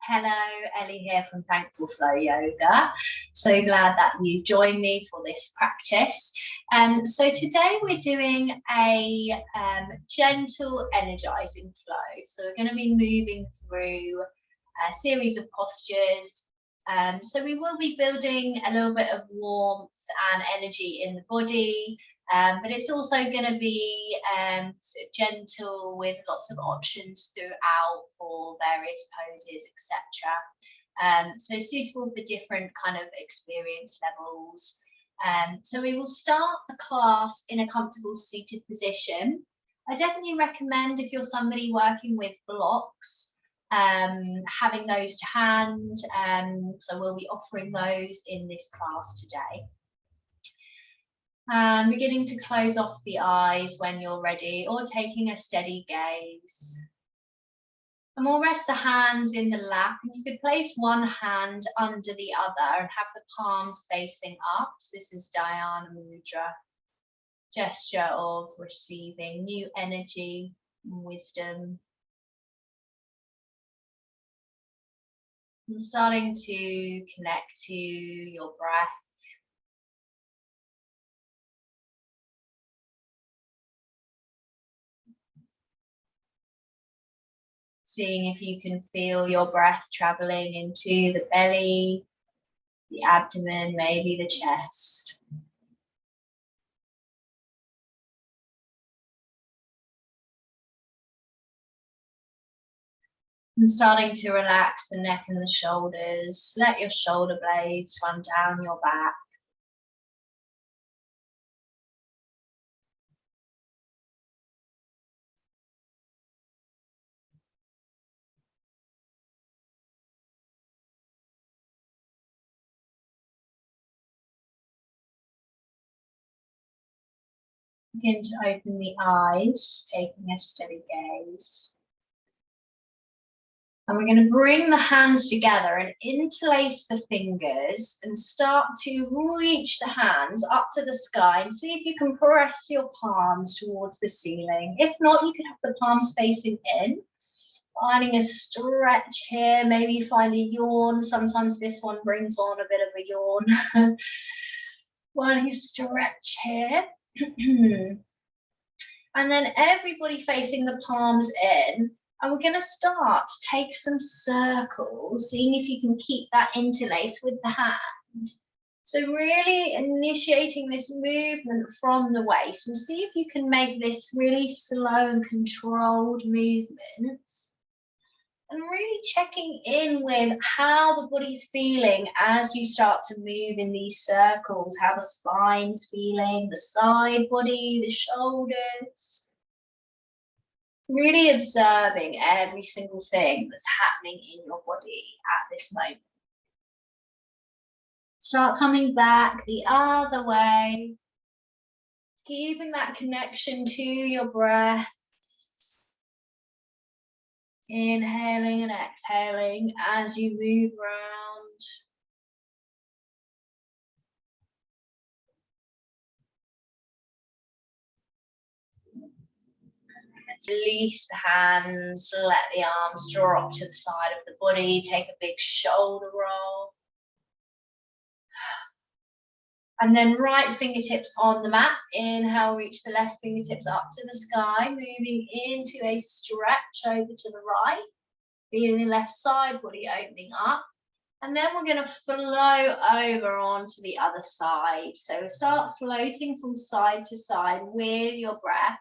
Hello, Ellie here from Thankful Flow Yoga. So glad that you've joined me for this practice. So today we're doing a gentle energizing flow. So we're going to be moving through a series of postures. So we will be building a little bit of warmth and energy in the body. But it's also going to be sort of gentle with lots of options throughout for various poses, etc. So suitable for different kind of experience levels. So we will start the class in a comfortable seated position. I definitely recommend, if you're somebody working with blocks, having those to hand. So we'll be offering those in this class today. Beginning to close off the eyes when you're ready, or taking a steady gaze. And we'll rest the hands in the lap, and you could place one hand under the other and have the palms facing up. So this is Dhyana Mudra, gesture of receiving new energy and wisdom. And starting to connect to your breath. Seeing if you can feel your breath traveling into the belly, the abdomen, maybe the chest. And starting to relax the neck and the shoulders. Let your shoulder blades run down your back. Begin to open the eyes, taking a steady gaze. And we're going to bring the hands together and interlace the fingers and start to reach the hands up to the sky and see if you can press your palms towards the ceiling. If not, you can have the palms facing in. Finding a stretch here, maybe you find a yawn. Sometimes this one brings on a bit of a yawn. Finding a stretch here. And then everybody facing the palms in, and we're going to start to take some circles, seeing if you can keep that interlace with the hand. So really initiating this movement from the waist, and see if you can make this really slow and controlled movements. And really checking in with how the body's feeling as you start to move in these circles, how the spine's feeling, the side body, the shoulders. Really observing every single thing that's happening in your body at this moment. Start coming back the other way, keeping that connection to your breath. Inhaling and exhaling as you move around. Release the hands, let the arms drop to the side of the body, take a big shoulder roll. And then right fingertips on the mat. Inhale, reach the left fingertips up to the sky, moving into a stretch over to the right. Feeling the left side body opening up. And then we're going to flow over onto the other side. So start floating from side to side with your breath.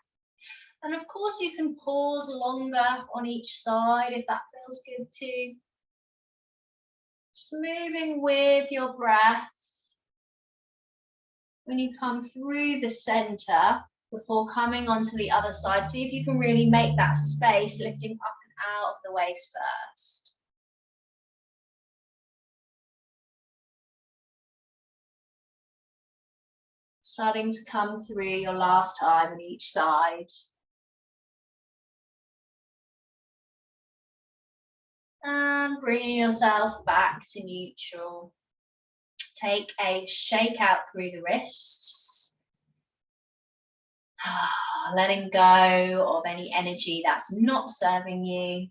And of course you can pause longer on each side if that feels good too. Just moving with your breath. When you come through the center before coming onto the other side, see if you can really make that space, lifting up and out of the waist first. Starting to come through your last time on each side. And bringing yourself back to neutral. Take a shake out through the wrists. Letting go of any energy that's not serving you.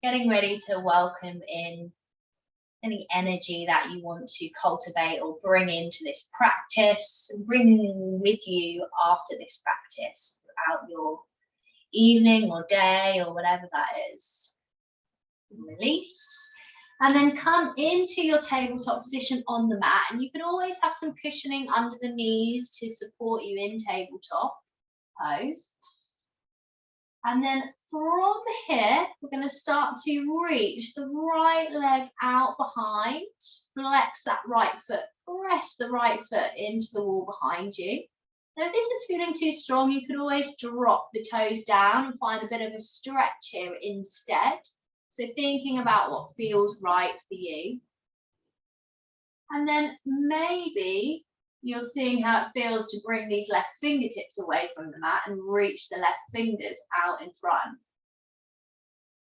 getting ready to welcome in any energy that you want to cultivate or bring into this practice, bring with you after this practice throughout your evening or day or whatever that is. Release. And then come into your tabletop position on the mat. And you can always have some cushioning under the knees to support you in tabletop pose. And then from here, we're going to start to reach the right leg out behind, flex that right foot, press the right foot into the wall behind you. Now, if this is feeling too strong, you could always drop the toes down and find a bit of a stretch here instead. So thinking about what feels right for you. And then maybe you're seeing how it feels to bring these left fingertips away from the mat and reach the left fingers out in front.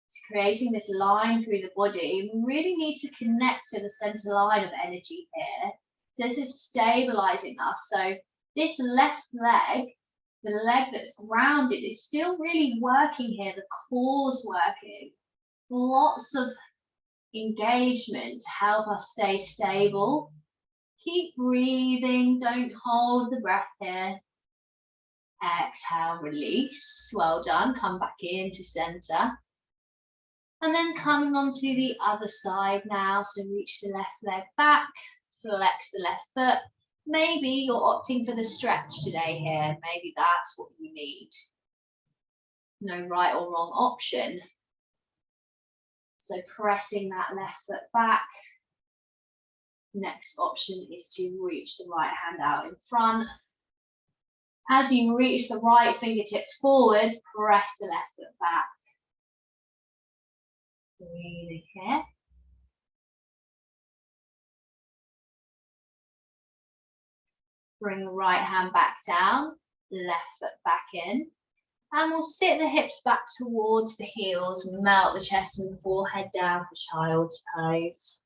So creating this line through the body, we really need to connect to the center line of energy here. So this is stabilizing us. So this left leg, the leg that's grounded, is still really working here. The core's working. Lots of engagement to help us stay stable. Keep breathing, don't hold the breath here. Exhale, release. Well done. Come back into center. And then coming onto the other side now. So reach the left leg back, flex the left foot. Maybe you're opting for the stretch today here. Maybe that's what you need. No right or wrong option. So pressing that left foot back. Next option is to reach the right hand out in front. As you reach the right fingertips forward, press the left foot back. Breathing here. Bring the right hand back down, left foot back in. And we'll sit the hips back towards the heels, melt the chest and the forehead down for child's pose.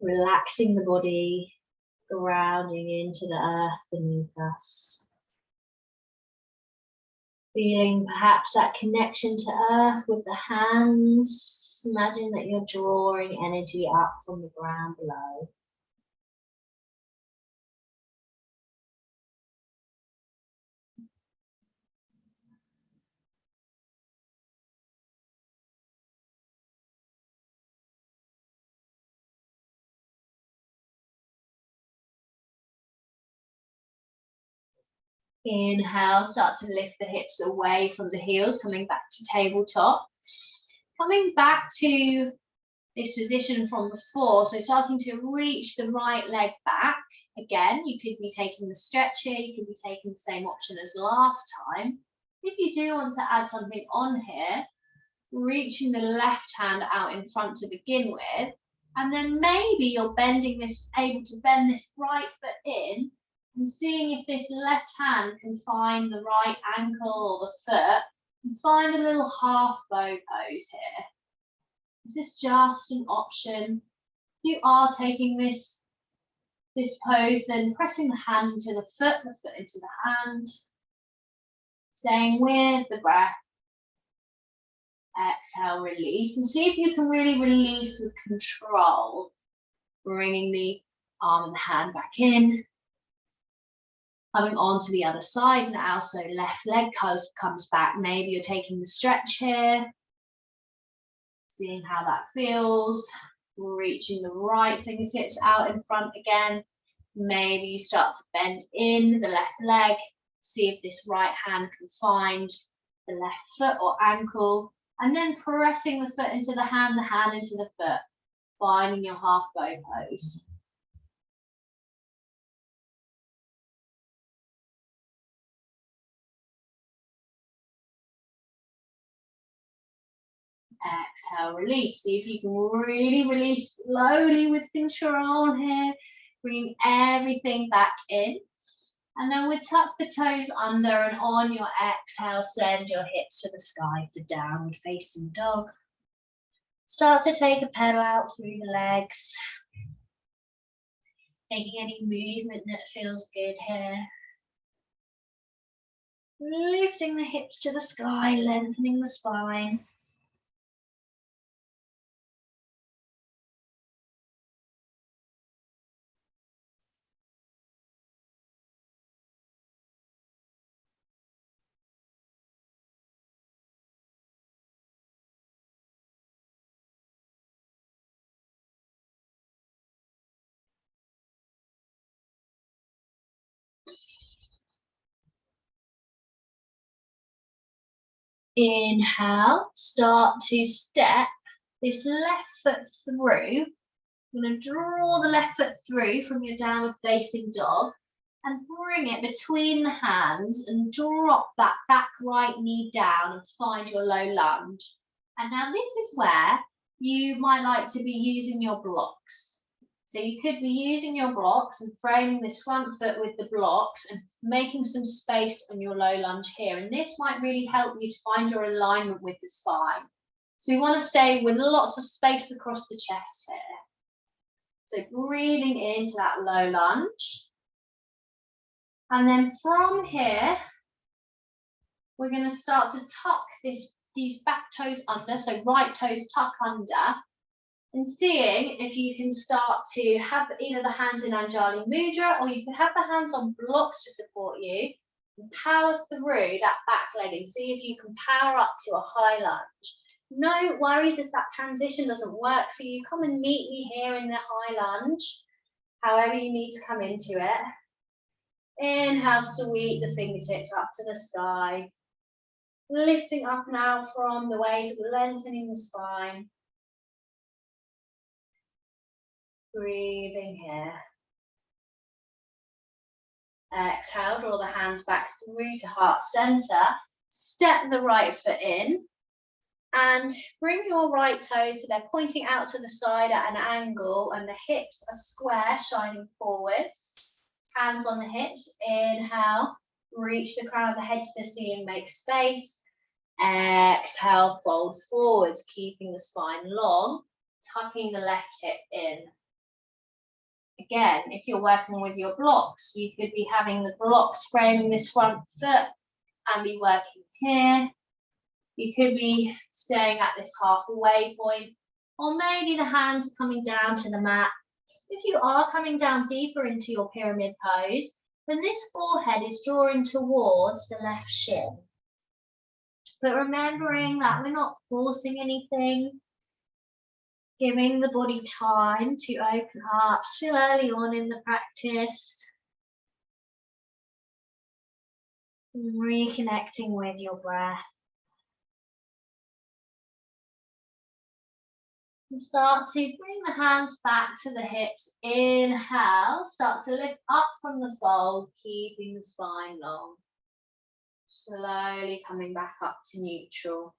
Relaxing the body, grounding into the earth beneath us. Feeling perhaps that connection to earth with the hands. Imagine that you're drawing energy up from the ground below. Inhale, start to lift the hips away from the heels, coming back to tabletop. Coming back to this position from before, so starting to reach the right leg back. Again, you could be taking the stretch here, you could be taking the same option as last time. If you do want to add something on here, reaching the left hand out in front to begin with, and then maybe you're able to bend this right foot in, and seeing if this left hand can find the right ankle or the foot and find a little half bow pose here. Is this just an option? If you are taking this pose, then pressing the hand into the foot into the hand, staying with the breath. Exhale, release, and see if you can really release with control, bringing the arm and the hand back in. Coming on to the other side now, so left leg comes back. Maybe you're taking the stretch here, seeing how that feels. Reaching the right fingertips out in front again. Maybe you start to bend in the left leg, see if this right hand can find the left foot or ankle, and then pressing the foot into the hand into the foot, finding your half bow pose. Exhale, release. See if you can really release slowly with control here. Bringing everything back in. And then we tuck the toes under, and on your exhale, send your hips to the sky for downward facing dog. Start to take a pedal out through the legs. Taking any movement that feels good here. Lifting the hips to the sky, lengthening the spine. Inhale, start to step this left foot through. You're going to draw the left foot through from your downward facing dog and bring it between the hands and drop that back right knee down and find your low lunge. And now this is where you might like to be using your blocks. So you could be using your blocks and framing this front foot with the blocks and making some space on your low lunge here. And this might really help you to find your alignment with the spine. So we want to stay with lots of space across the chest here. So breathing into that low lunge. And then from here, we're going to start to tuck these back toes under. So right toes tuck under. And seeing if you can start to have either the hands in Anjali Mudra or you can have the hands on blocks to support you and power through that back legging. See if you can power up to a high lunge. No worries if that transition doesn't work for you. Come and meet me here in the high lunge, however you need to come into it. Inhale, sweep the fingertips up to the sky. Lifting up now from the waist, lengthening the spine. Breathing here. Exhale, draw the hands back through to heart center. Step the right foot in and bring your right toes so they're pointing out to the side at an angle and the hips are square, shining forwards. Hands on the hips. Inhale, reach the crown of the head to the ceiling, make space. Exhale, fold forwards, keeping the spine long, tucking the left hip in. Again, if you're working with your blocks, you could be having the blocks framing this front foot and be working here. You could be staying at this halfway point, or maybe the hands are coming down to the mat. If you are coming down deeper into your pyramid pose, then this forehead is drawing towards the left shin. But remembering that we're not forcing anything, giving the body time to open up, still early on in the practice. Reconnecting with your breath. And start to bring the hands back to the hips. Inhale, start to lift up from the fold, keeping the spine long. Slowly coming back up to neutral.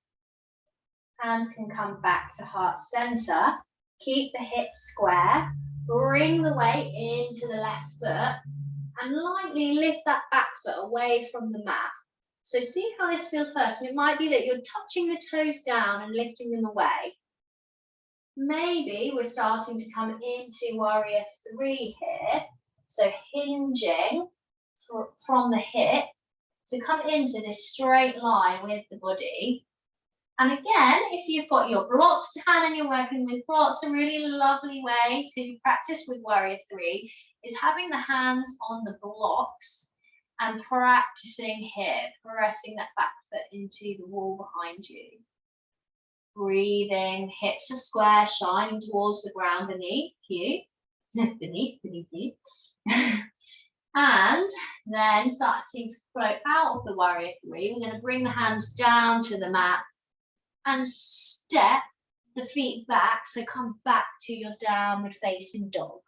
Hands can come back to heart center. Keep the hips square. Bring the weight into the left foot and lightly lift that back foot away from the mat. So see how this feels first. It might be that you're touching the toes down and lifting them away. Maybe we're starting to come into warrior 3 here. So hinging from the hip to come into this straight line with the body. And again, if you've got your blocks to hand and you're working with blocks, a really lovely way to practice with warrior 3 is having the hands on the blocks and practicing here, pressing that back foot into the wall behind you. Breathing, hips are square, shining towards the ground beneath you. beneath you. And then starting to float out of the warrior 3. We're going to bring the hands down to the mat and step the feet back, so come back to your downward facing dog.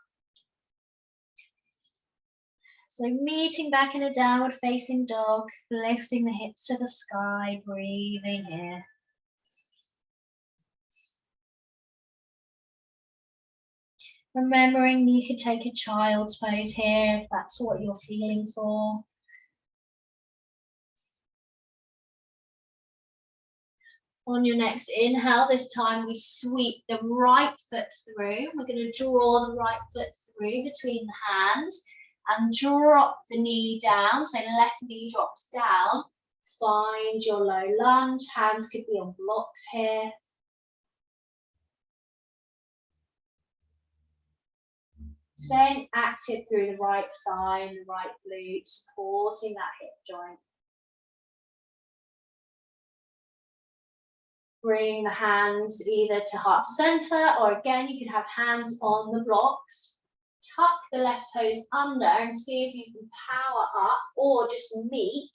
So meeting back in a downward facing dog, lifting the hips to the sky, breathing here. Remembering you could take a child's pose here if that's what you're feeling for. On your next inhale, this time we sweep the right foot through. We're going to draw the right foot through between the hands and drop the knee down. So left knee drops down find your low lunge. Hands could be on blocks here. Staying active through the right thigh and the right glute, supporting that hip joint. Bring the hands either to heart center, or again, you can have hands on the blocks. Tuck the left toes under and see if you can power up or just meet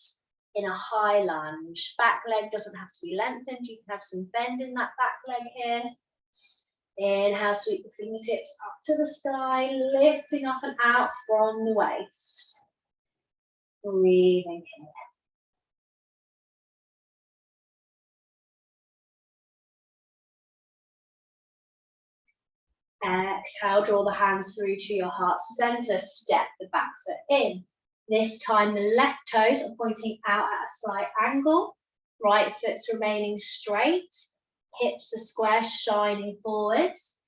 in a high lunge. Back leg doesn't have to be lengthened. You can have some bend in that back leg here. Inhale, sweep the fingertips up to the sky, lifting up and out from the waist. Breathing here. Exhale, draw the hands through to your heart center, step the back foot in. This time the left toes are pointing out at a slight angle, right foot's remaining straight, hips are square, shining forwards.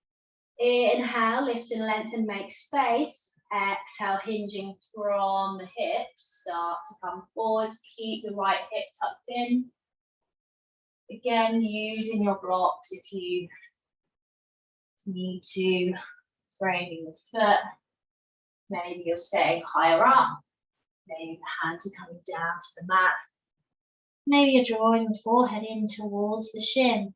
Inhale, lift and lengthen, make space. Exhale, hinging from the hips, start to come forwards, keep the right hip tucked in. Again, using your blocks if you need to, framing the foot. Maybe you're staying higher up. Maybe the hands are coming down to the mat. Maybe you're drawing the forehead in towards the shin.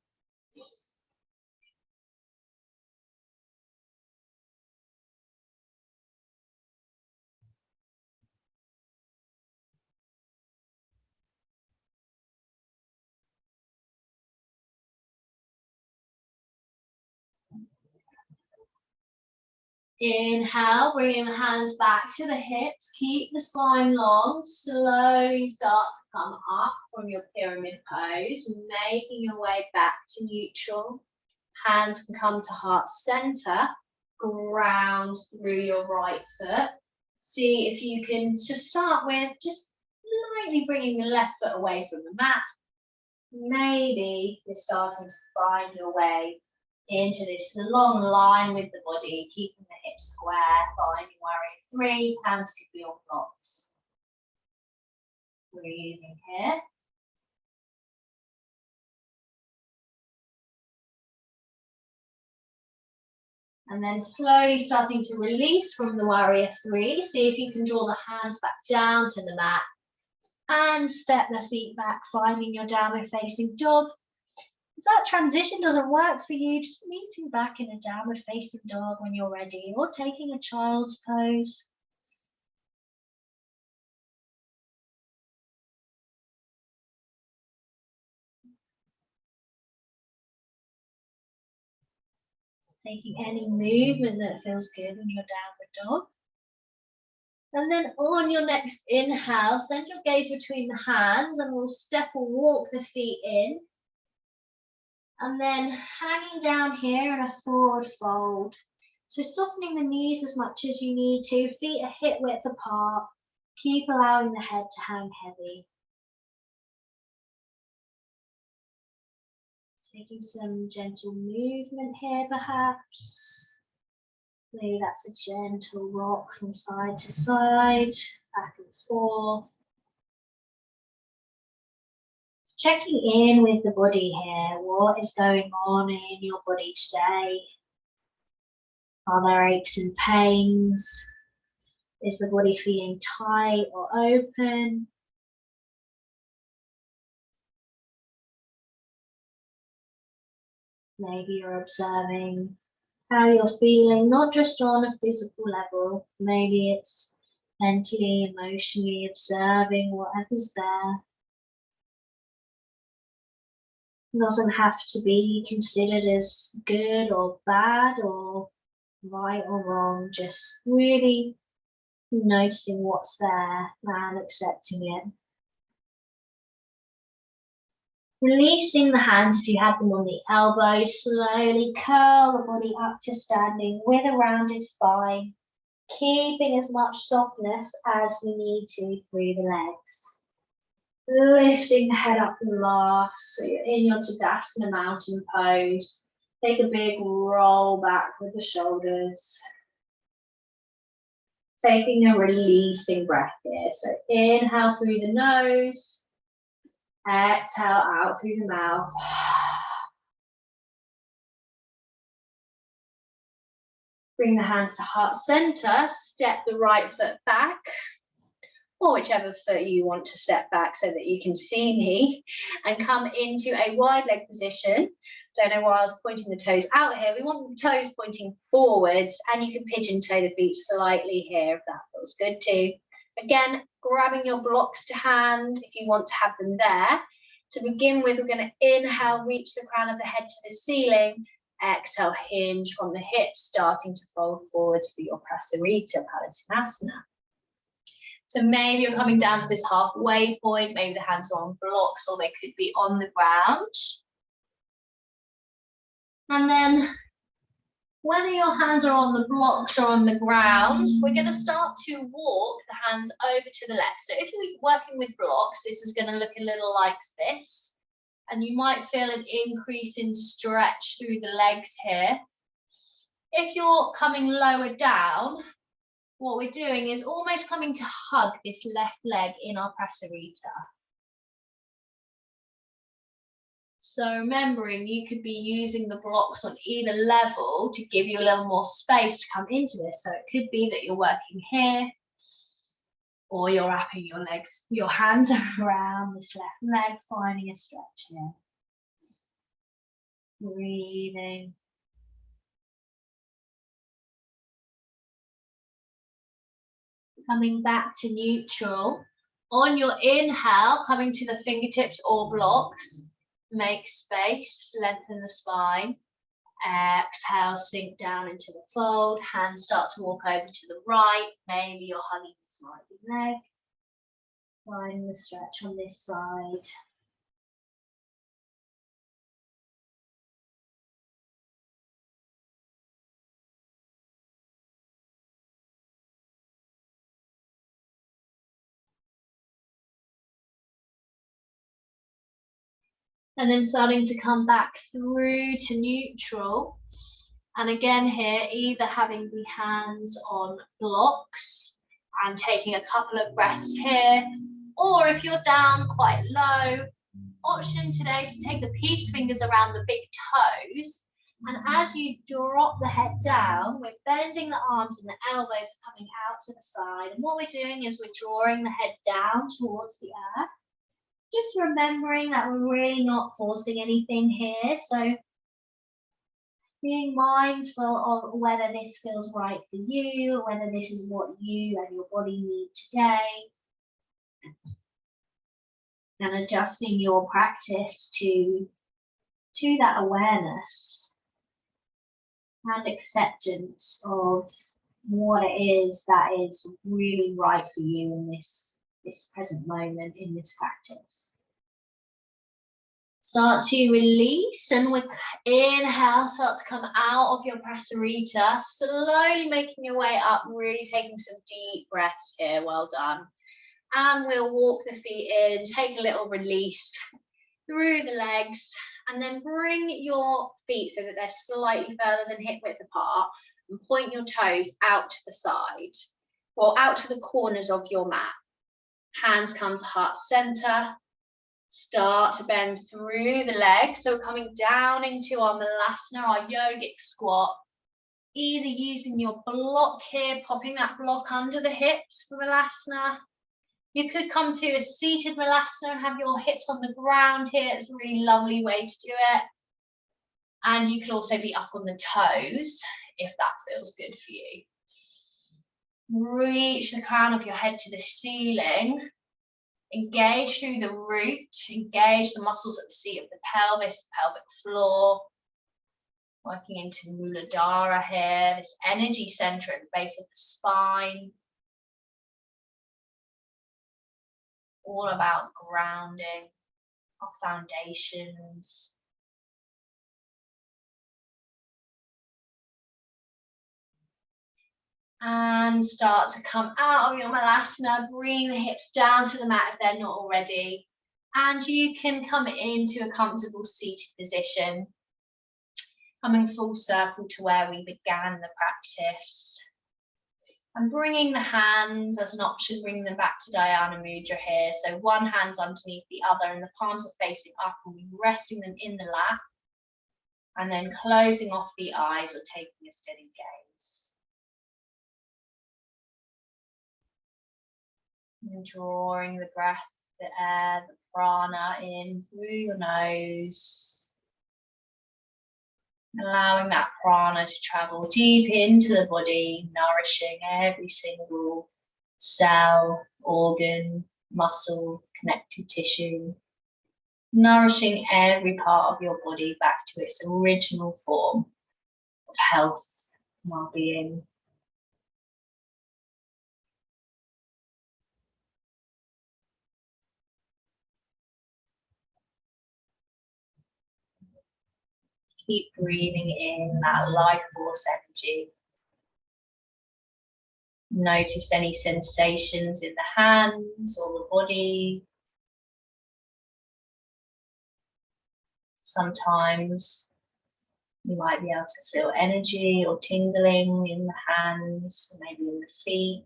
Inhale, bringing the hands back to the hips. Keep the spine long. Slowly start to come up from your pyramid pose, making your way back to neutral. Hands can come to heart center. Ground through your right foot. See if you can just start with just lightly bringing the left foot away from the mat. Maybe you're starting to find your way into this long line with the body, keeping the hips square, finding warrior 3, hands could be on blocks. Breathing here. And then slowly starting to release from the warrior 3. See if you can draw the hands back down to the mat and step the feet back, finding your downward facing dog. If that transition doesn't work for you, just meeting back in a downward facing dog when you're ready, or taking a child's pose. Taking any movement that feels good in your downward dog. And then on your next inhale, send your gaze between the hands and we'll step or walk the feet in. And then hanging down here in a forward fold. So softening the knees as much as you need to, feet are hip width apart. Keep allowing the head to hang heavy. Taking some gentle movement here perhaps. Maybe that's a gentle rock from side to side, back and forth. Checking in with the body here. What is going on in your body today? Are there aches and pains? Is the body feeling tight or open? Maybe you're observing how you're feeling, not just on a physical level. Maybe it's mentally, emotionally observing whatever's there. It doesn't have to be considered as good or bad or right or wrong, just really noticing what's there and accepting it. Releasing the hands if you have them on the elbows, slowly curl the body up to standing with a rounded spine, keeping as much softness as we need to through the legs. Lifting the head up last, so you're in your Tadasana mountain pose. Take a big roll back with the shoulders. Taking a releasing breath here. So inhale through the nose. Exhale out through the mouth. Bring the hands to heart center, step the right foot back, or whichever foot you want to step back so that you can see me, and come into a wide leg position. Don't know why I was pointing the toes out here. We want the toes pointing forwards, and you can pigeon toe the feet slightly here if that feels good too. Again, grabbing your blocks to hand if you want to have them there. To begin with, we're going to inhale, reach the crown of the head to the ceiling. Exhale, hinge from the hips, starting to fold forwards for your Prasarita Palattanasana. So maybe you're coming down to this halfway point, maybe the hands are on blocks or they could be on the ground. And then whether your hands are on the blocks or on the ground, we're going to start to walk the hands over to the left. So if you're working with blocks, this is going to look a little like this. And you might feel an increase in stretch through the legs here. If you're coming lower down, what we're doing is almost coming to hug this left leg in our Prasarita. So remembering you could be using the blocks on either level to give you a little more space to come into this. So it could be that you're working here, or you're wrapping your legs, your hands around this left leg, finding a stretch here. Breathing. Coming back to neutral. On your inhale, coming to the fingertips or blocks, make space, lengthen the spine. Exhale, sink down into the fold. Hands start to walk over to the right. Maybe you're hugging this right leg. Finding the stretch on this side. And then starting to come back through to neutral. And again here, either having the hands on blocks and taking a couple of breaths here, or if you're down quite low, option today is to take the peace fingers around the big toes. And as you drop the head down, we're bending the arms and the elbows are coming out to the side. And what we're doing is we're drawing the head down towards the earth. Just remembering that we're really not forcing anything here. So being mindful of whether this feels right for you, whether this is what you and your body need today. And adjusting your practice to that awareness and acceptance of what it is that is really right for you in this present moment, in this practice. Start to release, and with inhale, start to come out of your Prasarita, slowly making your way up, really taking some deep breaths here. Well done. And we'll walk the feet in, take a little release through the legs, and then bring your feet so that they're slightly further than hip width apart, and point your toes out to the side, or out to the corners of your mat. Hands come to heart center. Start to bend through the legs. So we're coming down into our Malasana, our Yogic Squat. Either using your block here, popping that block under the hips for Malasana. You could come to a seated Malasana and have your hips on the ground here. It's a really lovely way to do it. And you could also be up on the toes if that feels good for you. Reach the crown of your head to the ceiling. Engage through the root. Engage the muscles at the seat of the pelvis, the pelvic floor. Working into Muladhara here, this energy center at the base of the spine. All about grounding our foundations. And start to come out of your Malasana. Bring the hips down to the mat if they're not already. And you can come into a comfortable seated position. Coming full circle to where we began the practice. And bringing the hands as an option, bringing them back to Dhyana Mudra here. So one hand's underneath the other and the palms are facing up, and we're resting them in the lap. And then closing off the eyes or taking a steady gaze. And drawing the breath, the air, the prana in through your nose. Allowing that prana to travel deep into the body, nourishing every single cell, organ, muscle, connective tissue. Nourishing every part of your body back to its original form of health, well-being. Keep breathing in that life force energy. Notice any sensations in the hands or the body. Sometimes you might be able to feel energy or tingling in the hands, or maybe in the feet.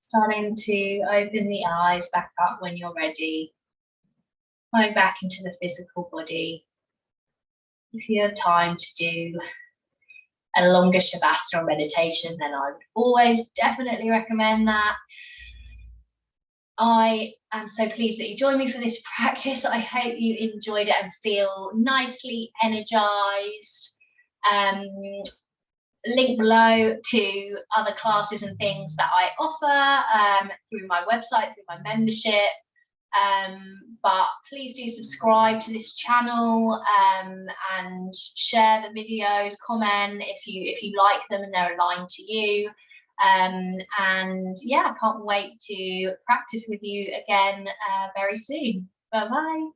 Starting to open the eyes back up when you're ready. Going back into the physical body. If you have time to do a longer Shavasana meditation, then I would always definitely recommend that. I am so pleased that you joined me for this practice. I hope you enjoyed it and feel nicely energized. Link below to other classes and things that I offer through my website, through my membership. But please do subscribe to this channel and share the videos, comment if you like them and they're aligned to you. And yeah, I can't wait to practice with you again very soon. Bye bye.